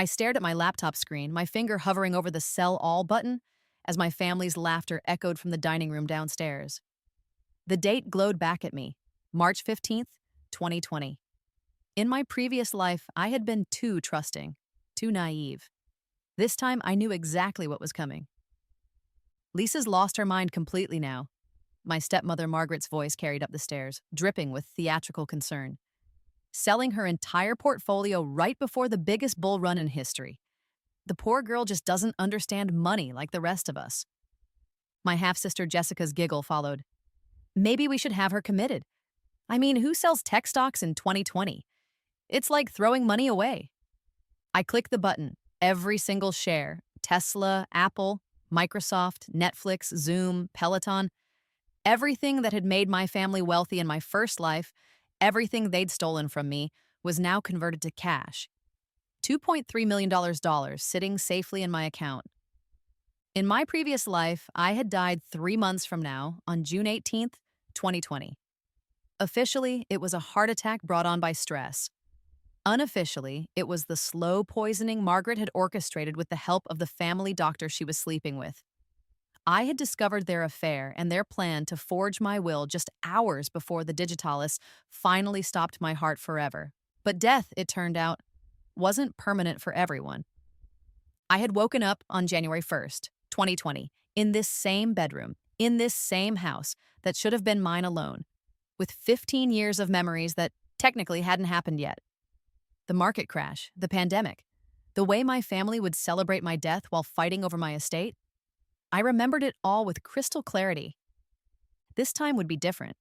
I stared at my laptop screen, my finger hovering over the Sell All button as my family's laughter echoed from the dining room downstairs. The date glowed back at me, March 15th, 2020. In my previous life, I had been too trusting, too naive. This time, I knew exactly what was coming. Lisa's lost her mind completely now. My stepmother Margaret's voice carried up the stairs, dripping with theatrical concern. Selling her entire portfolio right before the biggest bull run in history. The poor girl just doesn't understand money like the rest of us. My half-sister Jessica's giggle followed. Maybe we should have her committed. I mean, who sells tech stocks in 2020? It's like throwing money away. I clicked the button. Every single share, Tesla, Apple, Microsoft, Netflix, Zoom, Peloton, everything that had made my family wealthy in my first life, everything they'd stolen from me, was now converted to cash. $2.3 million sitting safely in my account. In my previous life, I had died 3 months from now on June 18th, 2020. Officially, it was a heart attack brought on by stress. Unofficially, it was the slow poisoning Margaret had orchestrated with the help of the family doctor she was sleeping with. I had discovered their affair and their plan to forge my will just hours before the digitalis finally stopped my heart forever. But death, it turned out, wasn't permanent for everyone. I had woken up on January 1st, 2020, in this same bedroom, in this same house that should have been mine alone, with 15 years of memories that technically hadn't happened yet. The market crash, the pandemic, the way my family would celebrate my death while fighting over my estate. I remembered it all with crystal clarity. This time would be different.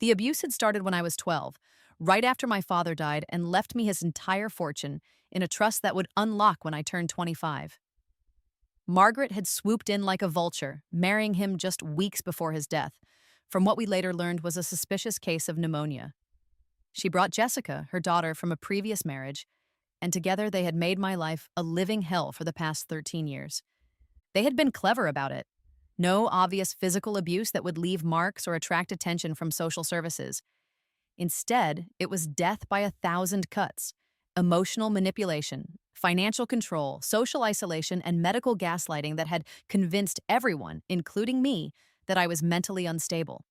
The abuse had started when I was 12, right after my father died and left me his entire fortune in a trust that would unlock when I turned 25. Margaret had swooped in like a vulture, marrying him just weeks before his death, from what we later learned was a suspicious case of pneumonia. She brought Jessica, her daughter, from a previous marriage, and together they had made my life a living hell for the past 13 years. They had been clever about it. No obvious physical abuse that would leave marks or attract attention from social services. Instead, it was death by 1,000 cuts, emotional manipulation, financial control, social isolation, and medical gaslighting that had convinced everyone, including me, that I was mentally unstable.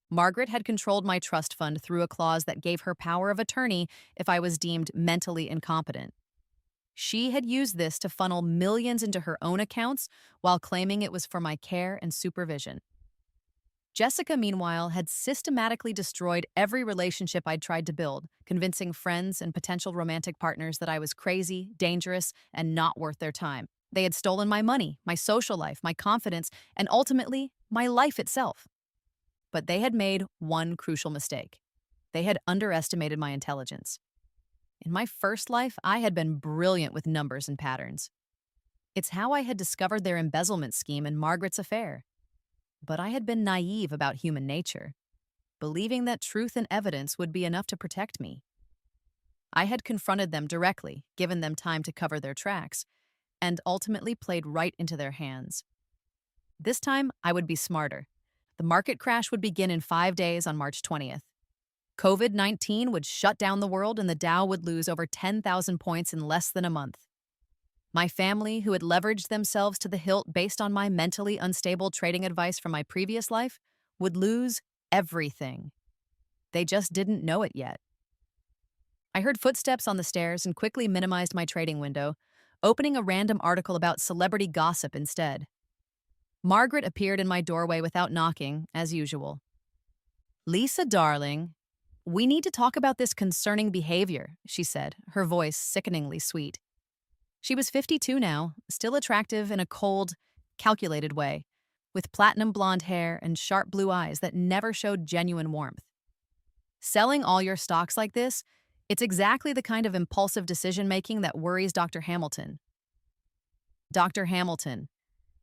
Margaret had controlled my trust fund through a clause that gave her power of attorney if I was deemed mentally incompetent. She had used this to funnel millions into her own accounts while claiming it was for my care and supervision. Jessica, meanwhile, had systematically destroyed every relationship I'd tried to build, convincing friends and potential romantic partners that I was crazy, dangerous, and not worth their time. They had stolen my money, my social life, my confidence, and ultimately, my life itself. But they had made one crucial mistake. They had underestimated my intelligence. In my first life, I had been brilliant with numbers and patterns. It's how I had discovered their embezzlement scheme in Margaret's affair. But I had been naive about human nature, believing that truth and evidence would be enough to protect me. I had confronted them directly, given them time to cover their tracks, and ultimately played right into their hands. This time, I would be smarter. The market crash would begin in 5 days on March 20th. COVID-19 would shut down the world and the Dow would lose over 10,000 points in less than a month. My family, who had leveraged themselves to the hilt based on my mentally unstable trading advice from my previous life, would lose everything. They just didn't know it yet. I heard footsteps on the stairs and quickly minimized my trading window, opening a random article about celebrity gossip instead. Margaret appeared in my doorway without knocking, as usual. "Lisa, darling, we need to talk about this concerning behavior," she said, her voice sickeningly sweet. She was 52 now, still attractive in a cold, calculated way, with platinum blonde hair and sharp blue eyes that never showed genuine warmth. Selling all your stocks like this, it's exactly the kind of impulsive decision-making that worries Dr. Hamilton. Dr. Hamilton,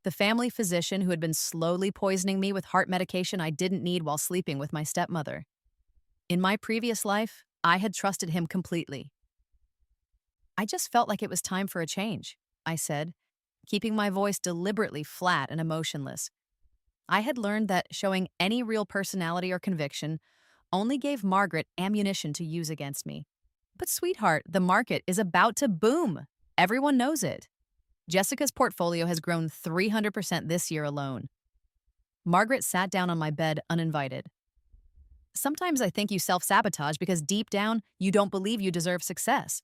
the family physician who had been slowly poisoning me with heart medication I didn't need while sleeping with my stepmother. In my previous life, I had trusted him completely. "I just felt like it was time for a change," I said, keeping my voice deliberately flat and emotionless. I had learned that showing any real personality or conviction only gave Margaret ammunition to use against me. "But sweetheart, the market is about to boom," Everyone knows it. Jessica's portfolio has grown 300% this year alone. Margaret sat down on my bed uninvited. Sometimes I think you self-sabotage because deep down, you don't believe you deserve success.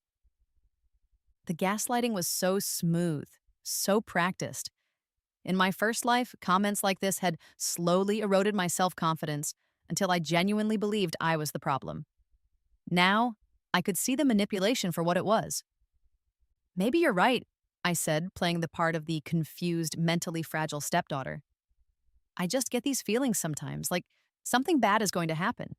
The gaslighting was so smooth, so practiced. In my first life, comments like this had slowly eroded my self-confidence until I genuinely believed I was the problem. Now, I could see the manipulation for what it was. Maybe you're right, I said, playing the part of the confused, mentally fragile stepdaughter. I just get these feelings sometimes, like something bad is going to happen.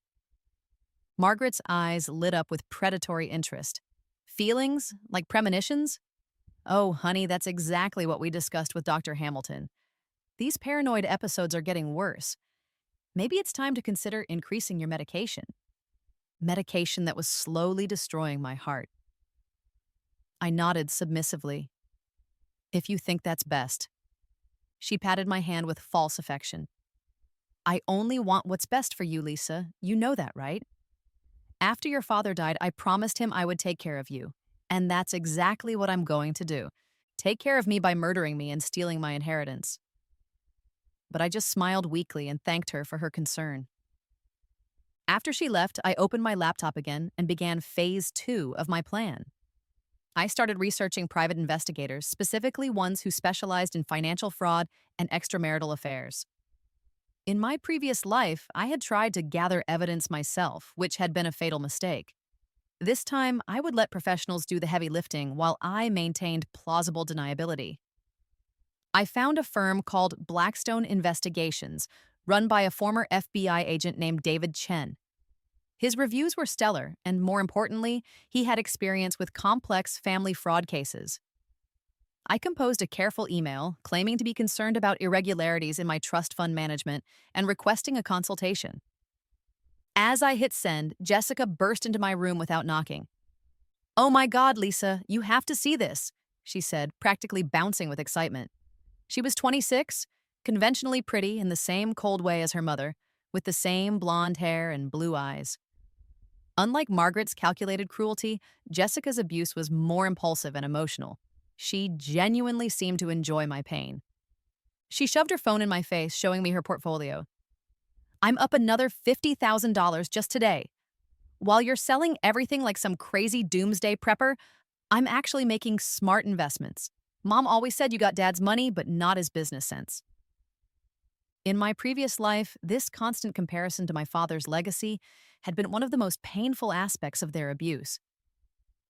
Margaret's eyes lit up with predatory interest. Feelings? Like premonitions? Oh, honey, that's exactly what we discussed with Dr. Hamilton. These paranoid episodes are getting worse. Maybe it's time to consider increasing your medication. Medication that was slowly destroying my heart. I nodded submissively. If you think that's best. She patted my hand with false affection. I only want what's best for you, Lisa. You know that, right? After your father died, I promised him I would take care of you. And that's exactly what I'm going to do. Take care of me by murdering me and stealing my inheritance. But I just smiled weakly and thanked her for her concern. After she left, I opened my laptop again and began phase 2 of my plan. I started researching private investigators, specifically ones who specialized in financial fraud and extramarital affairs. In my previous life, I had tried to gather evidence myself, which had been a fatal mistake. This time, I would let professionals do the heavy lifting while I maintained plausible deniability. I found a firm called Blackstone Investigations, run by a former FBI agent named David Chen. His reviews were stellar, and more importantly, he had experience with complex family fraud cases. I composed a careful email claiming to be concerned about irregularities in my trust fund management and requesting a consultation. As I hit send, Jessica burst into my room without knocking. "Oh my God, Lisa, you have to see this," she said, practically bouncing with excitement. She was 26, conventionally pretty in the same cold way as her mother, with the same blonde hair and blue eyes. Unlike Margaret's calculated cruelty, Jessica's abuse was more impulsive and emotional. She genuinely seemed to enjoy my pain. She shoved her phone in my face, showing me her portfolio. "I'm up another $50,000 just today. While you're selling everything like some crazy doomsday prepper, I'm actually making smart investments. Mom always said you got Dad's money, but not his business sense." In my previous life, this constant comparison to my father's legacy had been one of the most painful aspects of their abuse.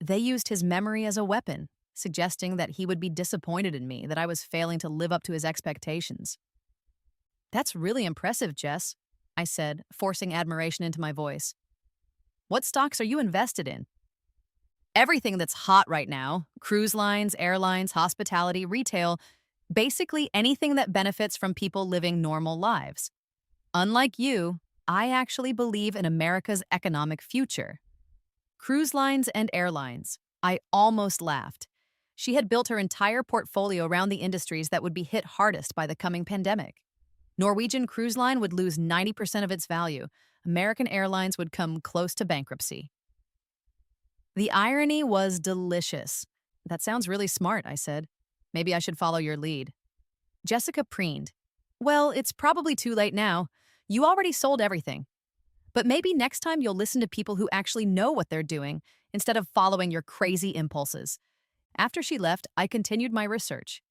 They used his memory as a weapon, suggesting that he would be disappointed in me, that I was failing to live up to his expectations. "That's really impressive, Jess," I said, forcing admiration into my voice. "What stocks are you invested in?" "Everything that's hot right now: cruise lines, airlines, hospitality, retail, basically anything that benefits from people living normal lives. Unlike you, I actually believe in America's economic future." Cruise lines and airlines. I almost laughed. She had built her entire portfolio around the industries that would be hit hardest by the coming pandemic. Norwegian Cruise Line would lose 90% of its value. American Airlines would come close to bankruptcy. The irony was delicious. "That sounds really smart," I said. "Maybe I should follow your lead." Jessica preened. "Well, it's probably too late now. You already sold everything. But maybe next time you'll listen to people who actually know what they're doing instead of following your crazy impulses." After she left, I continued my research.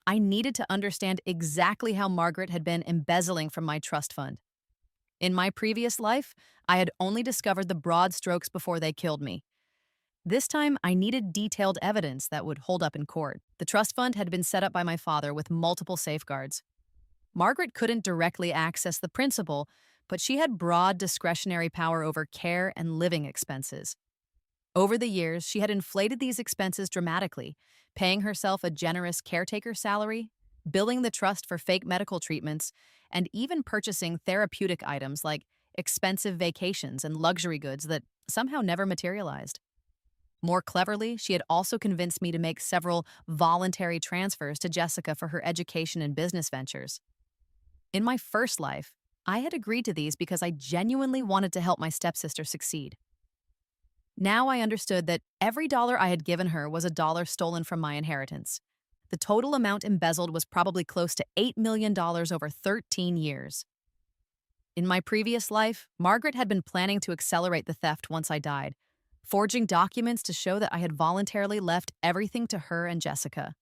I needed to understand exactly how Margaret had been embezzling from my trust fund. In my previous life, I had only discovered the broad strokes before they killed me. This time, I needed detailed evidence that would hold up in court. The trust fund had been set up by my father with multiple safeguards. Margaret couldn't directly access the principal, but she had broad discretionary power over care and living expenses. Over the years, she had inflated these expenses dramatically, paying herself a generous caretaker salary, billing the trust for fake medical treatments, and even purchasing therapeutic items like expensive vacations and luxury goods that somehow never materialized. More cleverly, she had also convinced me to make several voluntary transfers to Jessica for her education and business ventures. In my first life, I had agreed to these because I genuinely wanted to help my stepsister succeed. Now I understood that every dollar I had given her was a dollar stolen from my inheritance. The total amount embezzled was probably close to $8 million over 13 years. In my previous life, Margaret had been planning to accelerate the theft once I died, forging documents to show that I had voluntarily left everything to her and Jessica.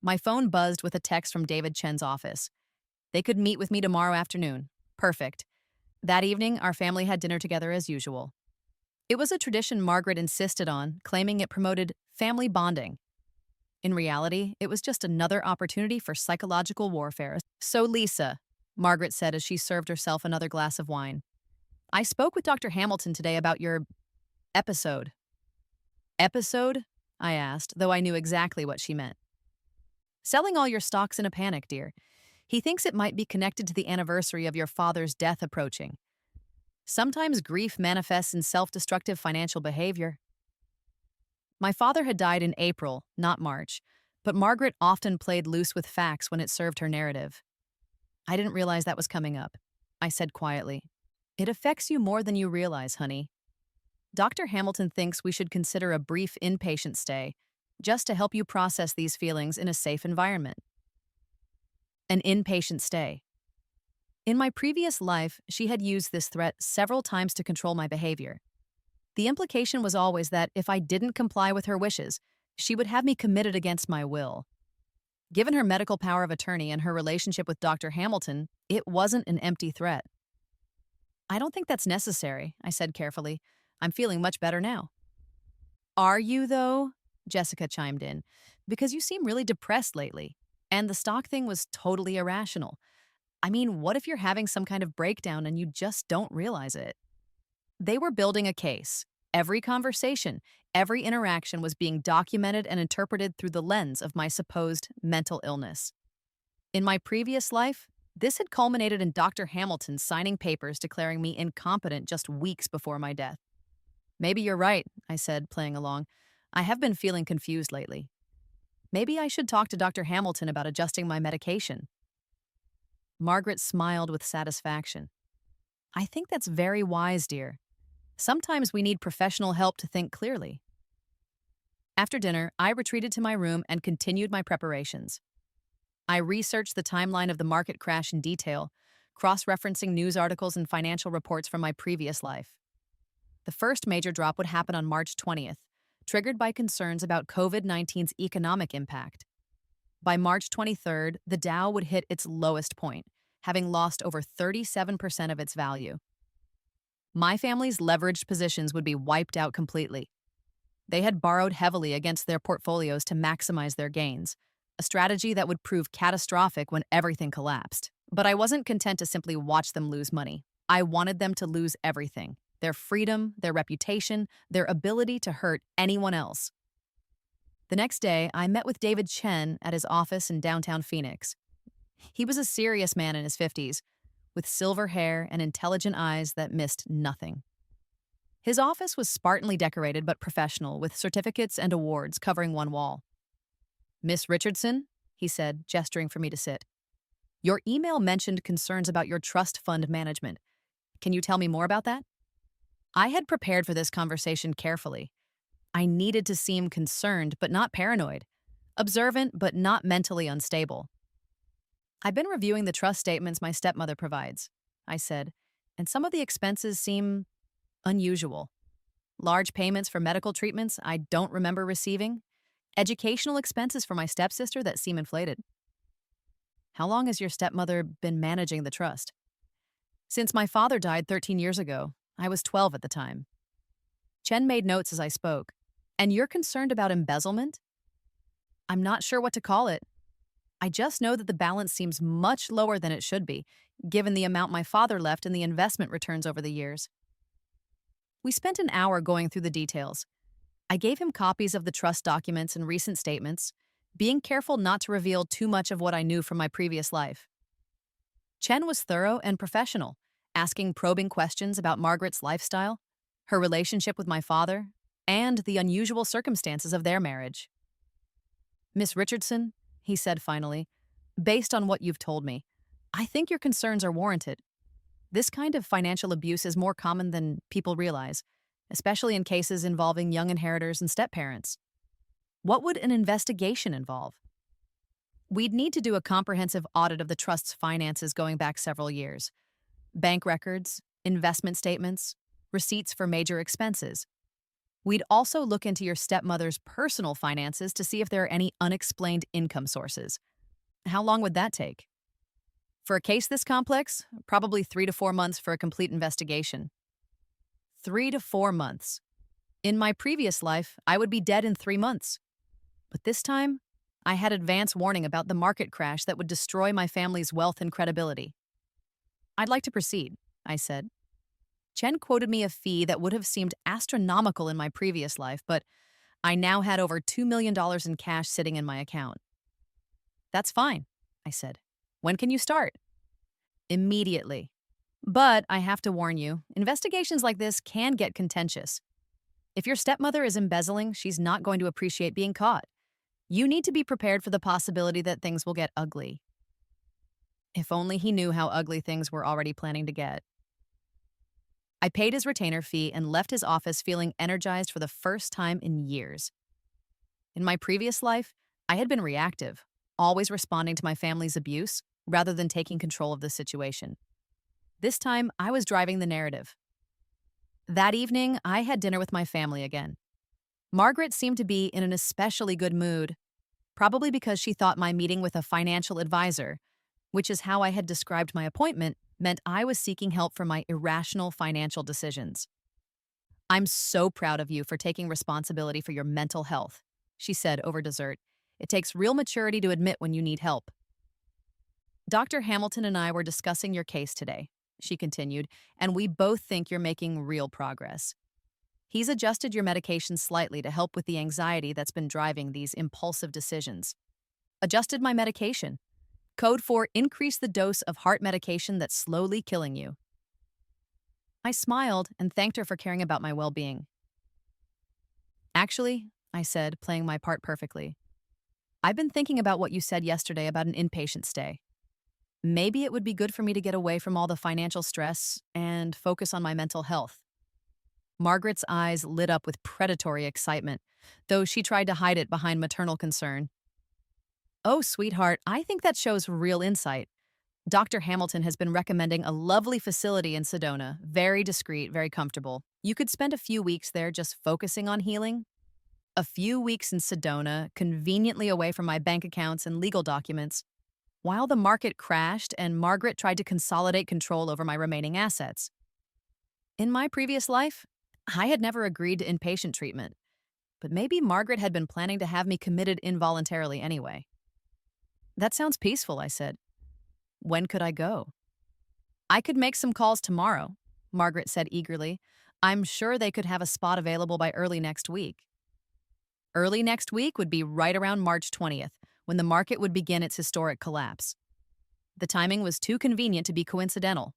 My phone buzzed with a text from David Chen's office. They could meet with me tomorrow afternoon. Perfect. That evening, our family had dinner together as usual. It was a tradition Margaret insisted on, claiming it promoted family bonding. In reality, it was just another opportunity for psychological warfare. "So, Lisa," Margaret said as she served herself another glass of wine, "I spoke with Dr. Hamilton today about your episode." "Episode?" I asked, though I knew exactly what she meant. "Selling all your stocks in a panic, dear. He thinks it might be connected to the anniversary of your father's death approaching. Sometimes grief manifests in self-destructive financial behavior." My father had died in April, not March, but Margaret often played loose with facts when it served her narrative. "I didn't realize that was coming up," I said quietly. "It affects you more than you realize, honey. Dr. Hamilton thinks we should consider a brief inpatient stay, just to help you process these feelings in a safe environment." An inpatient stay. In my previous life, she had used this threat several times to control my behavior. The implication was always that if I didn't comply with her wishes, she would have me committed against my will. Given her medical power of attorney and her relationship with Dr. Hamilton, it wasn't an empty threat. "I don't think that's necessary," I said carefully. "I'm feeling much better now." "Are you, though?" Jessica chimed in. "Because you seem really depressed lately. And the stock thing was totally irrational. I mean, what if you're having some kind of breakdown and you just don't realize it?" They were building a case. Every conversation, every interaction was being documented and interpreted through the lens of my supposed mental illness. In my previous life, this had culminated in Dr. Hamilton signing papers declaring me incompetent just weeks before my death. "Maybe you're right," I said, playing along. "I have been feeling confused lately. Maybe I should talk to Dr. Hamilton about adjusting my medication." Margaret smiled with satisfaction. "I think that's very wise, dear. Sometimes we need professional help to think clearly." After dinner, I retreated to my room and continued my preparations. I researched the timeline of the market crash in detail, cross-referencing news articles and financial reports from my previous life. The first major drop would happen on March 20th, triggered by concerns about COVID-19's economic impact. By March 23rd, the Dow would hit its lowest point, having lost over 37% of its value. My family's leveraged positions would be wiped out completely. They had borrowed heavily against their portfolios to maximize their gains, a strategy that would prove catastrophic when everything collapsed. But I wasn't content to simply watch them lose money. I wanted them to lose everything: their freedom, their reputation, their ability to hurt anyone else. The next day, I met with David Chen at his office in downtown Phoenix. He was a serious man in his 50s, with silver hair and intelligent eyes that missed nothing. His office was spartanly decorated but professional, with certificates and awards covering one wall. "Miss Richardson," he said, gesturing for me to sit, "your email mentioned concerns about your trust fund management. Can you tell me more about that?" I had prepared for this conversation carefully. I needed to seem concerned but not paranoid, observant but not mentally unstable. "I've been reviewing the trust statements my stepmother provides," I said, "and some of the expenses seem unusual. Large payments for medical treatments I don't remember receiving, educational expenses for my stepsister that seem inflated." "How long has your stepmother been managing the trust?" "Since my father died 13 years ago. I was 12 at the time." Chen made notes as I spoke. "And you're concerned about embezzlement?" "I'm not sure what to call it. I just know that the balance seems much lower than it should be, given the amount my father left in the investment returns over the years." We spent an hour going through the details. I gave him copies of the trust documents and recent statements, being careful not to reveal too much of what I knew from my previous life. Chen was thorough and professional, asking probing questions about Margaret's lifestyle, her relationship with my father, and the unusual circumstances of their marriage. "Miss Richardson," he said finally, "based on what you've told me, I think your concerns are warranted. This kind of financial abuse is more common than people realize, especially in cases involving young inheritors and step-parents. What would an investigation involve? We'd need to do a comprehensive audit of the trust's finances going back several years. Bank records, investment statements, receipts for major expenses. We'd also look into your stepmother's personal finances to see if there are any unexplained income sources. How long would that take? For a case this complex, probably 3 to 4 months for a complete investigation. 3 to 4 months. In my previous life, I would be dead in 3 months. But this time, I had advance warning about the market crash that would destroy my family's wealth and credibility. I'd like to proceed, I said. Chen quoted me a fee that would have seemed astronomical in my previous life, but I now had over $2 million in cash sitting in my account. That's fine, I said. When can you start? Immediately. But I have to warn you, investigations like this can get contentious. If your stepmother is embezzling, she's not going to appreciate being caught. You need to be prepared for the possibility that things will get ugly. If only he knew how ugly things were already planning to get. I paid his retainer fee and left his office feeling energized for the first time in years. In my previous life, I had been reactive, always responding to my family's abuse rather than taking control of the situation. This time, I was driving the narrative. That evening, I had dinner with my family again. Margaret seemed to be in an especially good mood, probably because she thought my meeting with a financial advisor, which is how I had described my appointment, meant I was seeking help for my irrational financial decisions. "I'm so proud of you for taking responsibility for your mental health," she said over dessert. "It takes real maturity to admit when you need help." "Dr. Hamilton and I were discussing your case today," she continued, "and we both think you're making real progress. He's adjusted your medication slightly to help with the anxiety that's been driving these impulsive decisions." Adjusted my medication. Code for increase the dose of heart medication that's slowly killing you. I smiled and thanked her for caring about my well-being. "Actually," I said, playing my part perfectly, "I've been thinking about what you said yesterday about an inpatient stay. Maybe it would be good for me to get away from all the financial stress and focus on my mental health." Margaret's eyes lit up with predatory excitement, though she tried to hide it behind maternal concern. "Oh, sweetheart, I think that shows real insight. Dr. Hamilton has been recommending a lovely facility in Sedona, very discreet, very comfortable. You could spend a few weeks there just focusing on healing." A few weeks in Sedona, conveniently away from my bank accounts and legal documents, while the market crashed and Margaret tried to consolidate control over my remaining assets. In my previous life, I had never agreed to inpatient treatment, but maybe Margaret had been planning to have me committed involuntarily anyway. "That sounds peaceful," I said. "When could I go?" "I could make some calls tomorrow," Margaret said eagerly. "I'm sure they could have a spot available by early next week." Early next week would be right around March 20th, when the market would begin its historic collapse. The timing was too convenient to be coincidental.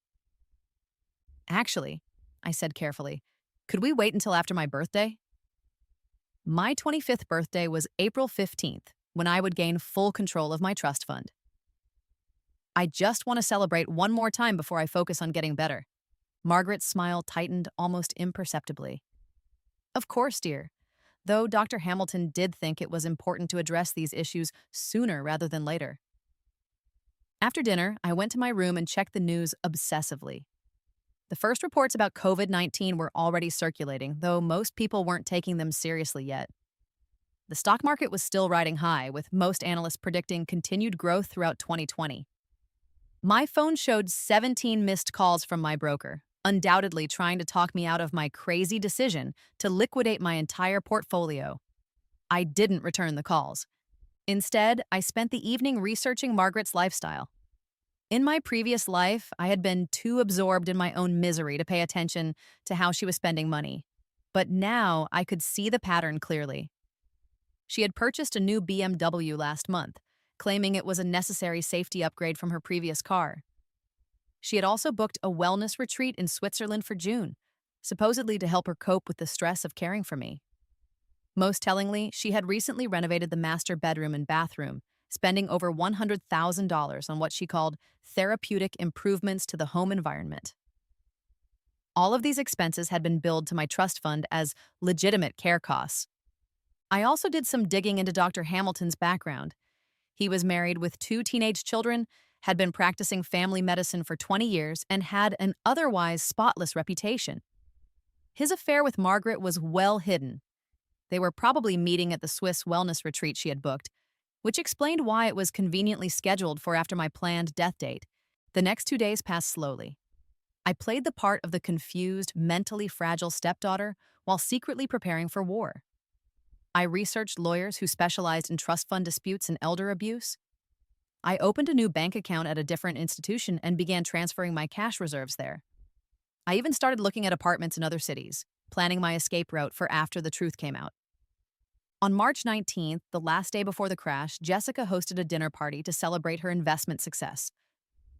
"Actually," I said carefully, "could we wait until after my birthday?" My 25th birthday was April 15th, when I would gain full control of my trust fund. "I just want to celebrate one more time before I focus on getting better." Margaret's smile tightened almost imperceptibly. "Of course, dear. Though Dr. Hamilton did think it was important to address these issues sooner rather than later." After dinner, I went to my room and checked the news obsessively. The first reports about COVID-19 were already circulating, though most people weren't taking them seriously yet. The stock market was still riding high, with most analysts predicting continued growth throughout 2020. My phone showed 17 missed calls from my broker, undoubtedly trying to talk me out of my crazy decision to liquidate my entire portfolio. I didn't return the calls. Instead, I spent the evening researching Margaret's lifestyle. In my previous life, I had been too absorbed in my own misery to pay attention to how she was spending money. But now I could see the pattern clearly. She had purchased a new BMW last month, claiming it was a necessary safety upgrade from her previous car. She had also booked a wellness retreat in Switzerland for June, supposedly to help her cope with the stress of caring for me. Most tellingly, she had recently renovated the master bedroom and bathroom, spending over $100,000 on what she called therapeutic improvements to the home environment. All of these expenses had been billed to my trust fund as legitimate care costs. I also did some digging into Dr. Hamilton's background. He was married with two teenage children, had been practicing family medicine for 20 years, and had an otherwise spotless reputation. His affair with Margaret was well hidden. They were probably meeting at the Swiss wellness retreat she had booked, which explained why it was conveniently scheduled for after my planned death date. The next 2 days passed slowly. I played the part of the confused, mentally fragile stepdaughter while secretly preparing for war. I researched lawyers who specialized in trust fund disputes and elder abuse. I opened a new bank account at a different institution and began transferring my cash reserves there. I even started looking at apartments in other cities, planning my escape route for after the truth came out. On March 19th, the last day before the crash, Jessica hosted a dinner party to celebrate her investment success.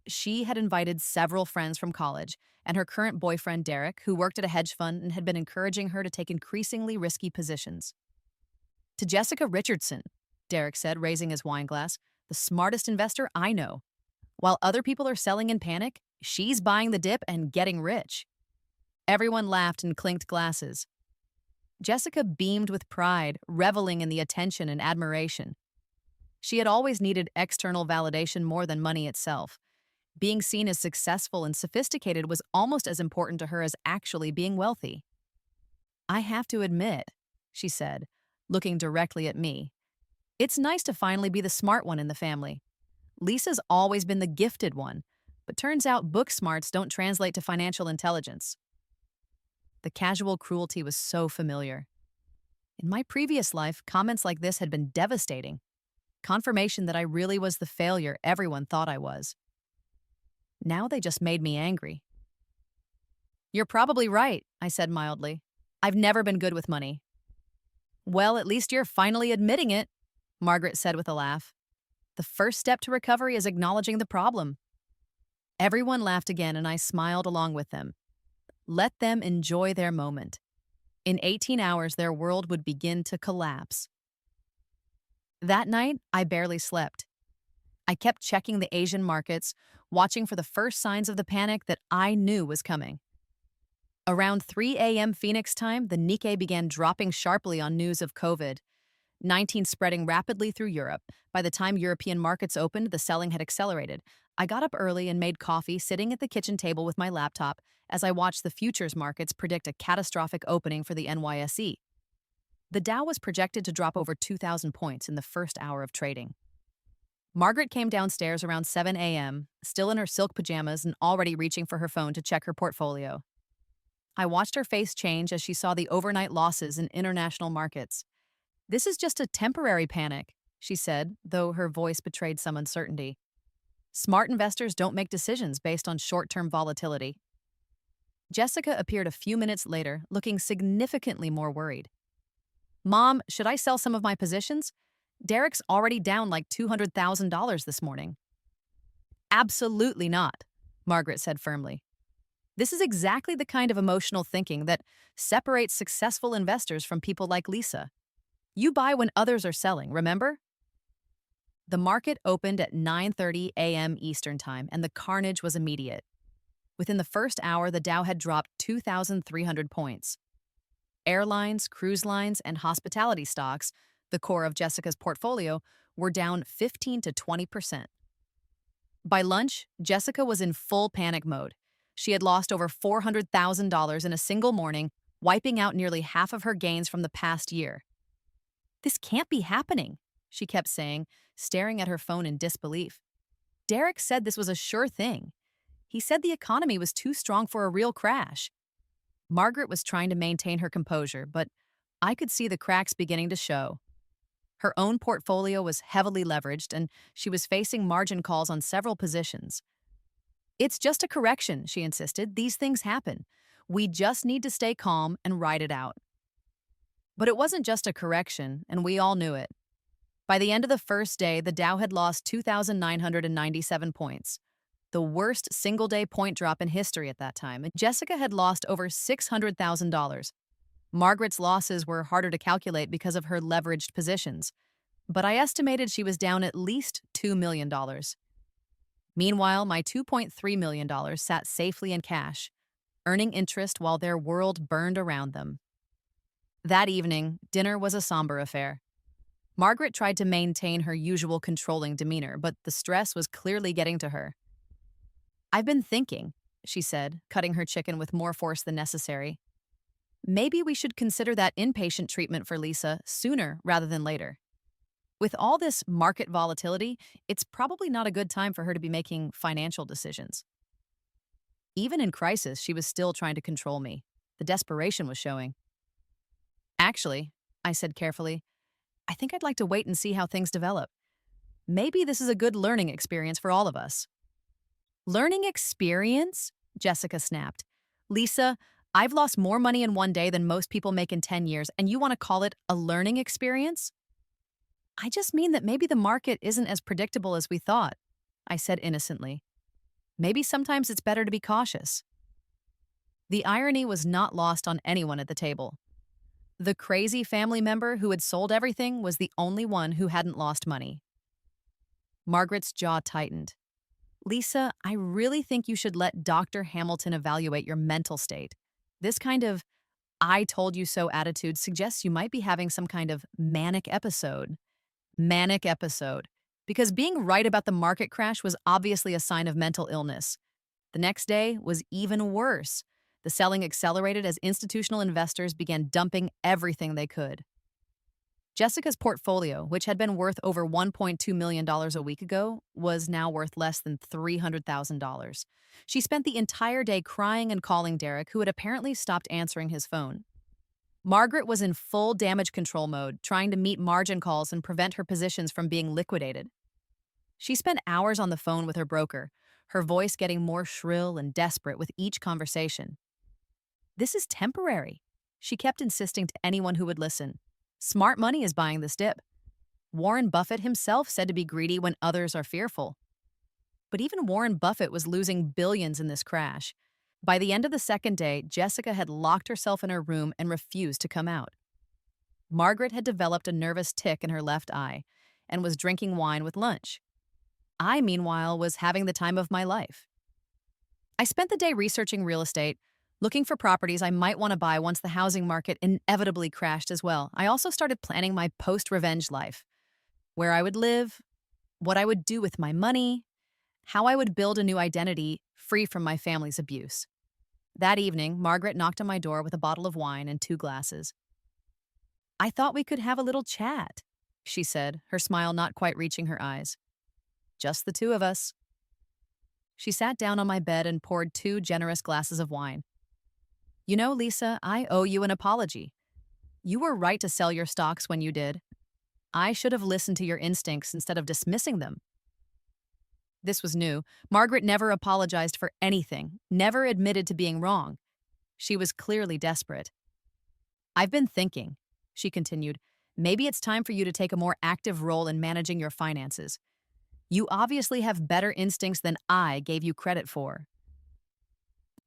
She had invited several friends from college and her current boyfriend, Derek, who worked at a hedge fund and had been encouraging her to take increasingly risky positions. To Jessica Richardson, Derek said, raising his wine glass, the smartest investor I know. While other people are selling in panic, she's buying the dip and getting rich. Everyone laughed and clinked glasses. Jessica beamed with pride, reveling in the attention and admiration. She had always needed external validation more than money itself. Being seen as successful and sophisticated was almost as important to her as actually being wealthy. I have to admit, she said, looking directly at me, it's nice to finally be the smart one in the family. Lisa's always been the gifted one, but turns out book smarts don't translate to financial intelligence. The casual cruelty was so familiar. In my previous life, comments like this had been devastating. Confirmation that I really was the failure everyone thought I was. Now they just made me angry. You're probably right, I said mildly. I've never been good with money. Well, at least you're finally admitting it, Margaret said with a laugh. The first step to recovery is acknowledging the problem. Everyone laughed again and I smiled along with them. Let them enjoy their moment. In 18 hours, their world would begin to collapse. That night, I barely slept. I kept checking the Asian markets, watching for the first signs of the panic that I knew was coming. Around 3 a.m. Phoenix time, the Nikkei began dropping sharply on news of COVID-19 spreading rapidly through Europe. By the time European markets opened, the selling had accelerated. I got up early and made coffee, sitting at the kitchen table with my laptop as I watched the futures markets predict a catastrophic opening for the NYSE. The Dow was projected to drop over 2,000 points in the first hour of trading. Margaret came downstairs around 7 a.m., still in her silk pajamas and already reaching for her phone to check her portfolio. I watched her face change as she saw the overnight losses in international markets. This is just a temporary panic, she said, though her voice betrayed some uncertainty. Smart investors don't make decisions based on short-term volatility. Jessica appeared a few minutes later, looking significantly more worried. Mom, should I sell some of my positions? Derek's already down like $200,000 this morning. Absolutely not, Margaret said firmly. This is exactly the kind of emotional thinking that separates successful investors from people like Lisa. You buy when others are selling, remember? The market opened at 9:30 a.m. Eastern Time, and the carnage was immediate. Within the first hour, the Dow had dropped 2,300 points. Airlines, cruise lines, and hospitality stocks, the core of Jessica's portfolio, were down 15 to 20%. By lunch, Jessica was in full panic mode. She had lost over $400,000 in a single morning, wiping out nearly half of her gains from the past year. This can't be happening, she kept saying, staring at her phone in disbelief. Derek said this was a sure thing. He said the economy was too strong for a real crash. Margaret was trying to maintain her composure, but I could see the cracks beginning to show. Her own portfolio was heavily leveraged, and she was facing margin calls on several positions. It's just a correction, she insisted. These things happen. We just need to stay calm and ride it out. But it wasn't just a correction, and we all knew it. By the end of the first day, the Dow had lost 2,997 points, the worst single-day point drop in history at that time, and Jessica had lost over $600,000. Margaret's losses were harder to calculate because of her leveraged positions, but I estimated she was down at least $2 million. Meanwhile, my $2.3 million sat safely in cash, earning interest while their world burned around them. That evening, dinner was a somber affair. Margaret tried to maintain her usual controlling demeanor, but the stress was clearly getting to her. "I've been thinking," she said, cutting her chicken with more force than necessary. "Maybe we should consider that inpatient treatment for Lisa sooner rather than later. With all this market volatility, it's probably not a good time for her to be making financial decisions." Even in crisis, she was still trying to control me. The desperation was showing. "Actually," I said carefully, "I think I'd like to wait and see how things develop. Maybe this is a good learning experience for all of us." "Learning experience?" Jessica snapped. "Lisa, I've lost more money in one day than most people make in 10 years, and you want to call it a learning experience?" "I just mean that maybe the market isn't as predictable as we thought," I said innocently. "Maybe sometimes it's better to be cautious." The irony was not lost on anyone at the table. The crazy family member who had sold everything was the only one who hadn't lost money. Margaret's jaw tightened. "Lisa, I really think you should let Dr. Hamilton evaluate your mental state. This kind of 'I told you so' attitude suggests you might be having some kind of manic episode." Manic episode. Because being right about the market crash was obviously a sign of mental illness. The next day was even worse. The selling accelerated as institutional investors began dumping everything they could. Jessica's portfolio, which had been worth over $1.2 million a week ago, was now worth less than $300,000. She spent the entire day crying and calling Derek, who had apparently stopped answering his phone. Margaret was in full damage control mode, trying to meet margin calls and prevent her positions from being liquidated. She spent hours on the phone with her broker, her voice getting more shrill and desperate with each conversation. "This is temporary," she kept insisting to anyone who would listen. "Smart money is buying this dip. Warren Buffett himself said to be greedy when others are fearful." But even Warren Buffett was losing billions in this crash. By the end of the second day, Jessica had locked herself in her room and refused to come out. Margaret had developed a nervous tic in her left eye and was drinking wine with lunch. I, meanwhile, was having the time of my life. I spent the day researching real estate, looking for properties I might want to buy once the housing market inevitably crashed as well. I also started planning my post-revenge life, where I would live, what I would do with my money, how I would build a new identity free from my family's abuse. That evening, Margaret knocked on my door with a bottle of wine and 2 glasses. "I thought we could have a little chat," she said, her smile not quite reaching her eyes. "Just the 2 of us." She sat down on my bed and poured 2 generous glasses of wine. "You know, Lisa, I owe you an apology. You were right to sell your stocks when you did. I should have listened to your instincts instead of dismissing them." This was new. Margaret never apologized for anything, never admitted to being wrong. She was clearly desperate. "I've been thinking," she continued, "maybe it's time for you to take a more active role in managing your finances. You obviously have better instincts than I gave you credit for."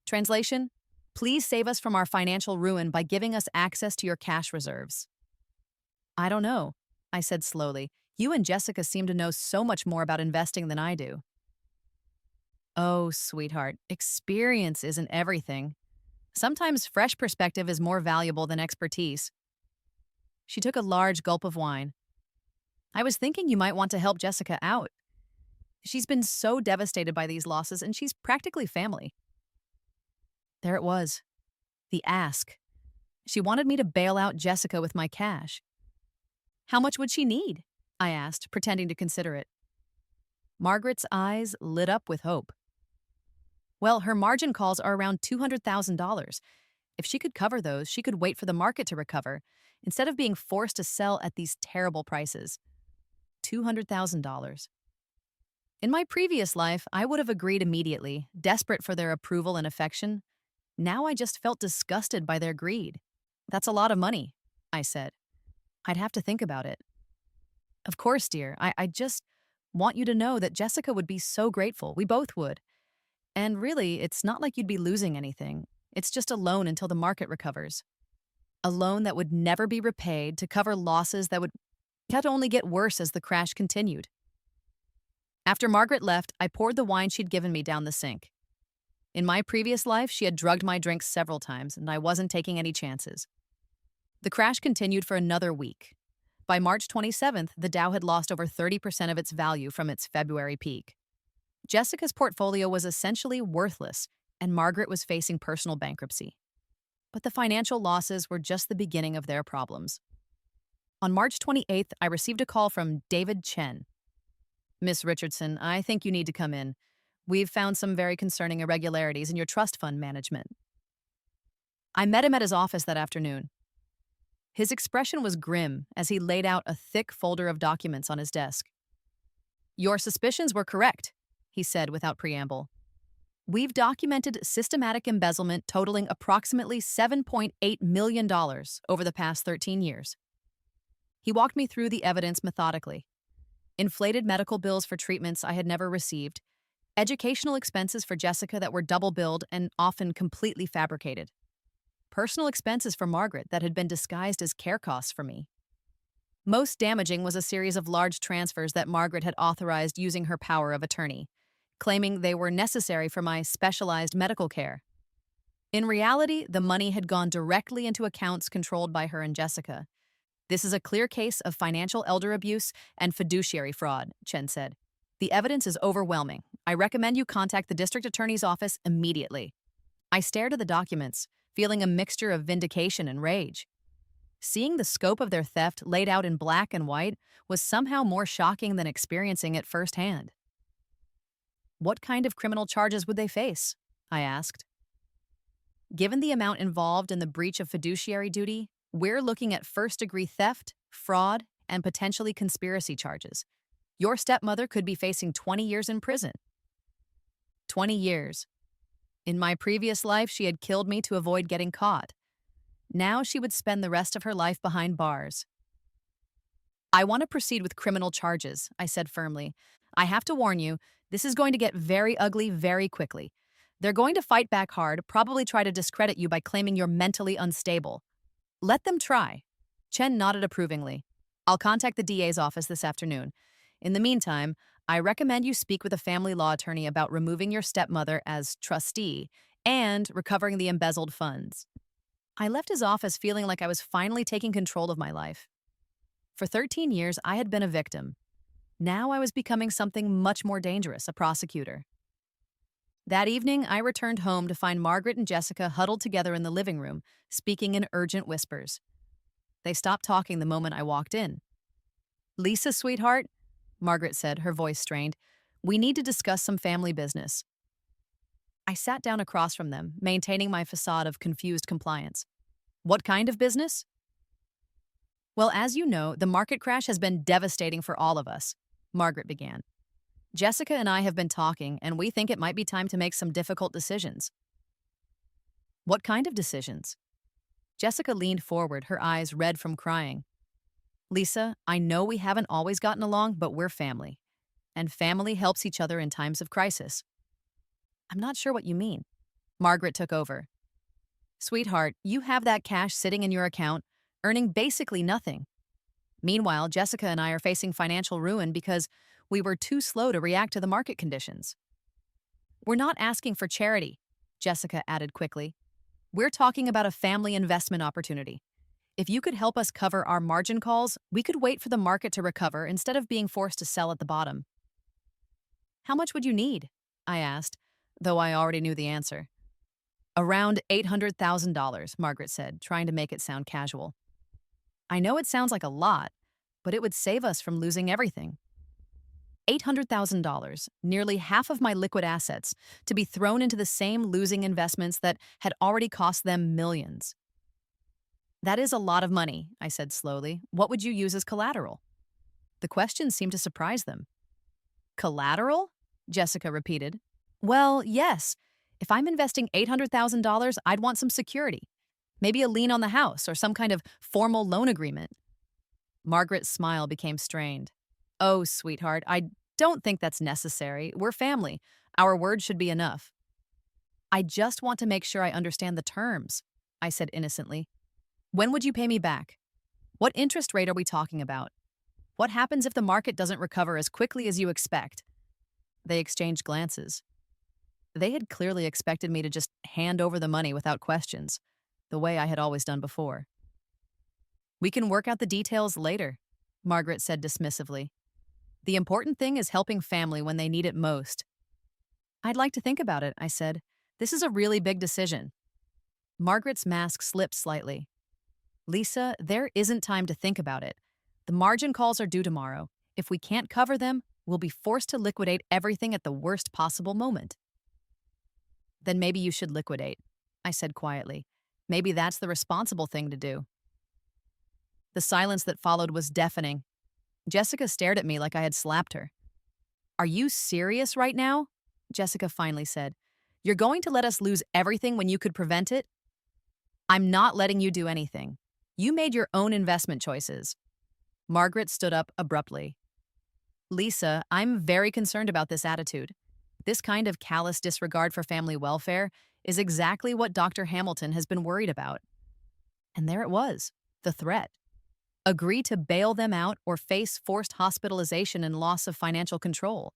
Translation: "Please save us from our financial ruin by giving us access to your cash reserves." "I don't know," I said slowly. "You and Jessica seem to know so much more about investing than I do." "Oh, sweetheart, experience isn't everything. Sometimes fresh perspective is more valuable than expertise." She took a large gulp of wine. "I was thinking you might want to help Jessica out. She's been so devastated by these losses, and she's practically family." There it was. The ask. She wanted me to bail out Jessica with my cash. "How much would she need?" I asked, pretending to consider it. Margaret's eyes lit up with hope. "Well, her margin calls are around $200,000. If she could cover those, she could wait for the market to recover, instead of being forced to sell at these terrible prices." $200,000. In my previous life, I would have agreed immediately, desperate for their approval and affection. Now I just felt disgusted by their greed. "That's a lot of money," I said. "I'd have to think about it." "Of course, dear. I just want you to know that Jessica would be so grateful. We both would. And really, it's not like you'd be losing anything. It's just a loan until the market recovers. A loan that would never be repaid to cover losses that would only get worse as the crash continued." After Margaret left, I poured the wine she'd given me down the sink. In my previous life, she had drugged my drinks several times, and I wasn't taking any chances. The crash continued for another week. By March 27th, the Dow had lost over 30% of its value from its February peak. Jessica's portfolio was essentially worthless, and Margaret was facing personal bankruptcy. But the financial losses were just the beginning of their problems. On March 28th, I received a call from David Chen. Miss Richardson, I think you need to come in. We've found some very concerning irregularities in your trust fund management. I met him at his office that afternoon. His expression was grim as he laid out a thick folder of documents on his desk. Your suspicions were correct, he said without preamble. We've documented systematic embezzlement totaling approximately $7.8 million over the past 13 years. He walked me through the evidence methodically. Inflated medical bills for treatments I had never received, educational expenses for Jessica that were double billed and often completely fabricated, personal expenses for Margaret that had been disguised as care costs for me. Most damaging was a series of large transfers that Margaret had authorized using her power of attorney, claiming they were necessary for my specialized medical care. In reality, the money had gone directly into accounts controlled by her and Jessica. This is a clear case of financial elder abuse and fiduciary fraud, Chen said. The evidence is overwhelming. I recommend you contact the district attorney's office immediately. I stared at the documents, feeling a mixture of vindication and rage. Seeing the scope of their theft laid out in black and white was somehow more shocking than experiencing it firsthand. What kind of criminal charges would they face? I asked. Given the amount involved in the breach of fiduciary duty, we're looking at first-degree theft, fraud, and potentially conspiracy charges. Your stepmother could be facing 20 years in prison. 20 years. In my previous life, she had killed me to avoid getting caught. Now she would spend the rest of her life behind bars. I want to proceed with criminal charges, I said firmly. I have to warn you, this is going to get very ugly very quickly. They're going to fight back hard, probably try to discredit you by claiming you're mentally unstable. Let them try. Chen nodded approvingly. I'll contact the DA's office this afternoon. In the meantime, I recommend you speak with a family law attorney about removing your stepmother as trustee and recovering the embezzled funds. I left his office feeling like I was finally taking control of my life. For 13 years, I had been a victim. Now I was becoming something much more dangerous, a prosecutor. That evening, I returned home to find Margaret and Jessica huddled together in the living room, speaking in urgent whispers. They stopped talking the moment I walked in. Lisa, sweetheart, Margaret said, her voice strained, we need to discuss some family business. I sat down across from them, maintaining my facade of confused compliance. What kind of business? Well, as you know, the market crash has been devastating for all of us, Margaret began. Jessica and I have been talking, and we think it might be time to make some difficult decisions. What kind of decisions? Jessica leaned forward, her eyes red from crying. Lisa, I know we haven't always gotten along, but we're family. And family helps each other in times of crisis. I'm not sure what you mean. Margaret took over. Sweetheart, you have that cash sitting in your account, earning basically nothing. Meanwhile, Jessica and I are facing financial ruin because we were too slow to react to the market conditions. We're not asking for charity, Jessica added quickly. We're talking about a family investment opportunity. If you could help us cover our margin calls, we could wait for the market to recover instead of being forced to sell at the bottom. How much would you need? I asked, though I already knew the answer. Around $800,000, Margaret said, trying to make it sound casual. I know it sounds like a lot, but it would save us from losing everything. $800,000, nearly half of my liquid assets, to be thrown into the same losing investments that had already cost them millions. That is a lot of money, I said slowly. What would you use as collateral? The question seemed to surprise them. Collateral? Jessica repeated. Well, yes. If I'm investing $800,000, I'd want some security. Maybe a lien on the house or some kind of formal loan agreement. Margaret's smile became strained. Oh, sweetheart, I don't think that's necessary. We're family. Our word should be enough. I just want to make sure I understand the terms, I said innocently. When would you pay me back? What interest rate are we talking about? What happens if the market doesn't recover as quickly as you expect? They exchanged glances. They had clearly expected me to just hand over the money without questions, the way I had always done before. We can work out the details later, Margaret said dismissively. The important thing is helping family when they need it most. I'd like to think about it, I said. This is a really big decision. Margaret's mask slipped slightly. Lisa, there isn't time to think about it. The margin calls are due tomorrow. If we can't cover them, we'll be forced to liquidate everything at the worst possible moment. Then maybe you should liquidate, I said quietly. Maybe that's the responsible thing to do. The silence that followed was deafening. Jessica stared at me like I had slapped her. Are you serious right now? Jessica finally said. You're going to let us lose everything when you could prevent it? I'm not letting you do anything. You made your own investment choices. Margaret stood up abruptly. Lisa, I'm very concerned about this attitude. This kind of callous disregard for family welfare is exactly what Dr. Hamilton has been worried about. And there it was, the threat. Agree to bail them out or face forced hospitalization and loss of financial control.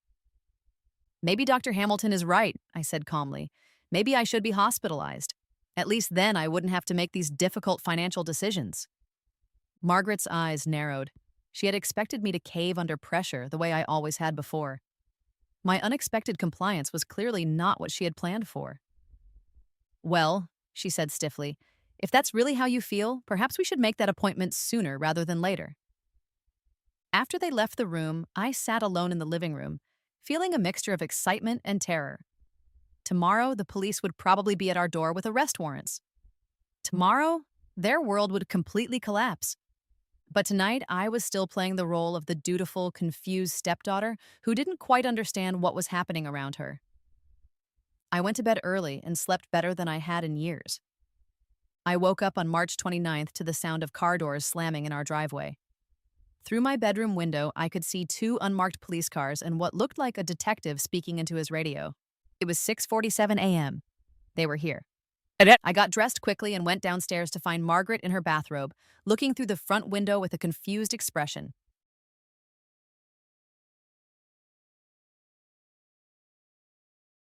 Maybe Dr. Hamilton is right, I said calmly. Maybe I should be hospitalized. At least then I wouldn't have to make these difficult financial decisions. Margaret's eyes narrowed. She had expected me to cave under pressure the way I always had before. My unexpected compliance was clearly not what she had planned for. Well, she said stiffly, if that's really how you feel, perhaps we should make that appointment sooner rather than later. After they left the room, I sat alone in the living room, feeling a mixture of excitement and terror. Tomorrow, the police would probably be at our door with arrest warrants. Tomorrow, their world would completely collapse. But tonight, I was still playing the role of the dutiful, confused stepdaughter who didn't quite understand what was happening around her. I went to bed early and slept better than I had in years. I woke up on March 29th to the sound of car doors slamming in our driveway. Through my bedroom window, I could see 2 unmarked police cars and what looked like a detective speaking into his radio. It was 6:47 a.m. They were here. I got dressed quickly and went downstairs to find Margaret in her bathrobe, looking through the front window with a confused expression.